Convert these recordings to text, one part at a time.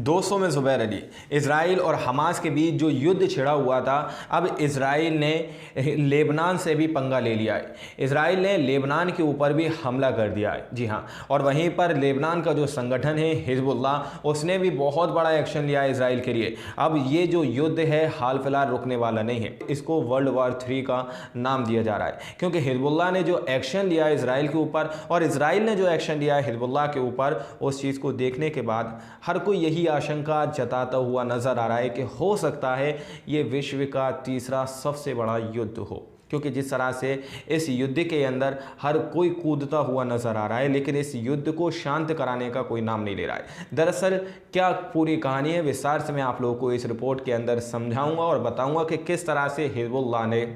दोस्तों में ज़ुबैर अली। इज़राइल और हमास के बीच जो युद्ध छिड़ा हुआ था, अब इज़राइल ने लेबनान से भी पंगा ले लिया है। इज़राइल ने लेबनान के ऊपर भी हमला कर दिया है। जी हाँ, और वहीं पर लेबनान का जो संगठन है हिजबुल्लाह, उसने भी बहुत बड़ा एक्शन लिया है इज़राइल के लिए। अब ये जो युद्ध है हाल फिलहाल रुकने वाला नहीं है, इसको वर्ल्ड वार 3 का नाम दिया जा रहा है, क्योंकि हिजबुल्लाह ने जो एक्शन लिया है इज़राइल के ऊपर और इज़राइल ने जो एक्शन लिया है हिजबुल्लाह के ऊपर, उस चीज़ को देखने के बाद हर कोई यही आशंका जताता हुआ नजर आ रहा है कि हो सकता है ये विश्व का तीसरा सबसे बड़ा युद्ध हो, क्योंकि जिस तरह से इस युद्ध के अंदर हर कोई कूदता हुआ नजर आ रहा है, लेकिन इस युद्ध को शांत कराने का कोई नाम नहीं ले रहा है। दरअसल क्या पूरी कहानी है, विस्तार से मैं आप लोगों को इस रिपोर्ट के अंदर समझाऊंगा और बताऊंगा कि किस तरह से हिजबुल्लाह ने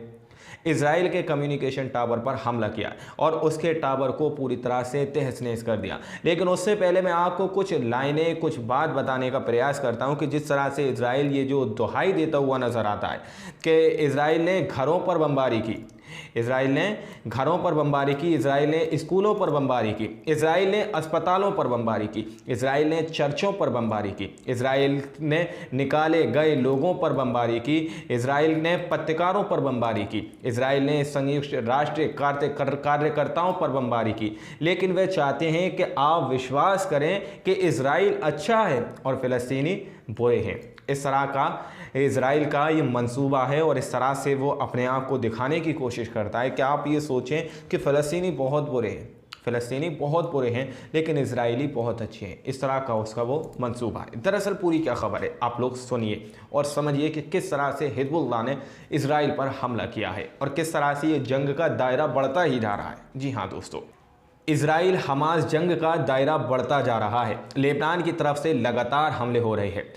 इज़राइल के कम्युनिकेशन टावर पर हमला किया और उसके टावर को पूरी तरह से तहस नहस कर दिया। लेकिन उससे पहले मैं आपको कुछ लाइनें, कुछ बात बताने का प्रयास करता हूं कि जिस तरह से इज़राइल ये जो दुहाई देता हुआ नज़र आता है कि इज़राइल ने घरों पर बमबारी की, इज़राइल ने घरों पर बमबारी की, इज़राइल ने स्कूलों पर बमबारी की, इज़राइल ने अस्पतालों पर बमबारी की, इज़राइल ने चर्चों पर बमबारी की, इज़राइल ने निकाले गए लोगों पर बमबारी की, इज़राइल ने पत्रकारों पर बमबारी की, इज़राइल ने संयुक्त राष्ट्र कार्यकर्ताओं पर बमबारी की। लेकिन वे चाहते हैं कि आप विश्वास करें कि इज़राइल अच्छा है और फ़िलिस्तीनी बुरे हैं। इस तरह का इज़राइल का ये मंसूबा है और इस तरह से वो अपने आप को दिखाने की कोशिश करता है कि आप ये सोचें कि फ़लस्तीनी बहुत बुरे हैं, फ़लस्तीनी बहुत बुरे हैं, लेकिन इज़राइली बहुत अच्छे हैं। इस तरह का उसका वो मंसूबा है। दरअसल पूरी क्या खबर है, आप लोग सुनिए और समझिए कि किस तरह से हिजबुल्लाह ने इज़राइल पर हमला किया है और किस तरह से ये जंग का दायरा बढ़ता ही जा रहा है। जी हाँ दोस्तों, इज़राइल हमास जंग का दायरा बढ़ता जा रहा है। लेबनान की तरफ से लगातार हमले हो रहे हैं।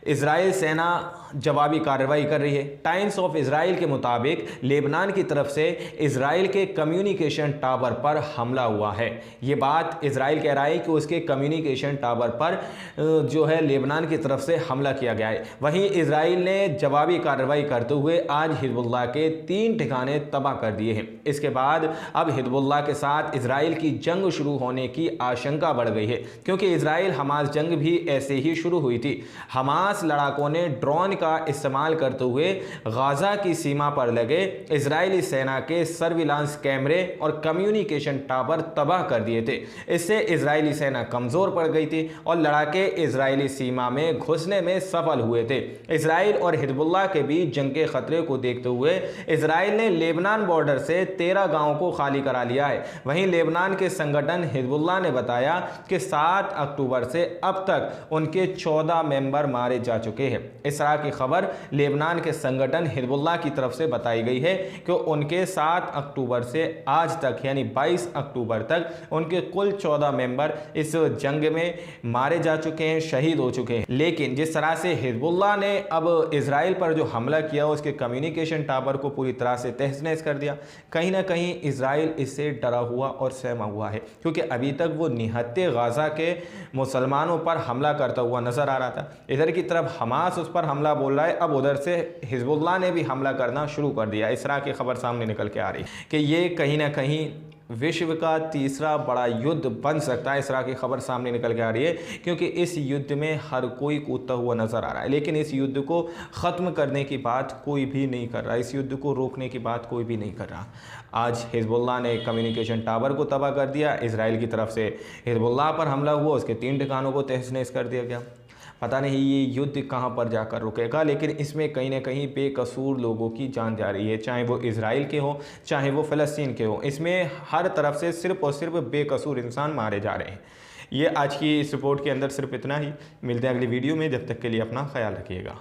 इज़राइल सेना जवाबी कार्रवाई कर रही है। टाइम्स ऑफ इज़राइल के मुताबिक लेबनान की तरफ से इज़राइल के कम्युनिकेशन टावर पर हमला हुआ है। ये बात इज़राइल कह रहा है कि उसके कम्युनिकेशन टावर पर जो है लेबनान की तरफ से हमला किया गया है। वहीं इज़राइल ने जवाबी कार्रवाई करते हुए आज हिजबुल्लाह के 3 ठिकाने तबाह कर दिए हैं। इसके बाद अब हिजबुल्लाह के साथ इज़राइल की जंग शुरू होने की आशंका बढ़ गई है, क्योंकि इज़राइल हमास जंग भी ऐसे ही शुरू हुई थी। हमास लड़ाकों ने ड्रोन का इस्तेमाल करते हुए गाजा की सीमा पर लगे इजरायली सेना के सर्विलांस कैमरे और कम्युनिकेशन टावर तबाह कर दिए थे। इससे इजरायली सेना कमजोर पड़ गई थी और लड़ाके इजरायली सीमा में घुसने में सफल हुए थे। इजराइल और हिजबुल्लाह के बीच जंग के खतरे को देखते हुए इजराइल ने लेबनान बॉर्डर से 13 गांवों को खाली करा लिया है। वहीं लेबनान के संगठन हिजबुल्लाह ने बताया कि 7 अक्टूबर से अब तक उनके 14 मेंबर मारे जा चुके हैं। इस तरह की खबर लेबनान के संगठन हिजबुल्लाह की तरफ से बताई गई है कि उनके 7 अक्टूबर से आज तक यानी 22 अक्टूबर तक उनके कुल 14 मेंबर इस जंग में मारे जा चुके हैं, शहीद हो चुके हैं। लेकिन जिस तरह से हिजबुल्लाह ने अब इजराइल पर जो हमला किया उसके कम्युनिकेशन टावर को पूरी तरह से तहस नहस कर दिया, कहीं ना कहीं इजराइल इससे डरा हुआ और सहमा हुआ है, क्योंकि अभी तक वो निहत्ते गाजा के मुसलमानों पर हमला करता हुआ नजर आ रहा था। इधर की तरफ हमास उस पर हमला बोल रहा है, अब उधर से हिजबुल्लाह ने भी हमला करना शुरू कर दिया। इस तरह की खबर सामने निकल के आ रही है कि ये कहीं ना कहीं विश्व का तीसरा बड़ा युद्ध बन सकता है। इस तरह की खबर सामने निकल के आ रही है, क्योंकि इस युद्ध में हर कोई कूदता हुआ नजर आ रहा है, लेकिन इस युद्ध को ख़त्म करने की बात कोई भी नहीं कर रहा, इस युद्ध को रोकने की बात कोई भी नहीं कर रहा। आज हिजबुल्लाह ने कम्युनिकेशन टावर को तबाह कर दिया, इजराइल की तरफ से हिजबुल्लाह पर हमला हुआ, उसके 3 ठिकानों को तहस नहस कर दिया गया। पता नहीं ये युद्ध कहाँ पर जाकर रुकेगा, लेकिन इसमें कहीं ना कहीं बेकसूर लोगों की जान जा रही है, चाहे वो इजराइल के हो चाहे वो फ़लस्तीन के हो। इसमें हर तरफ से सिर्फ और सिर्फ बेकसूर इंसान मारे जा रहे हैं। ये आज की इस रिपोर्ट के अंदर सिर्फ इतना ही। मिलते हैं अगली वीडियो में, जब तक के लिए अपना ख्याल रखिएगा।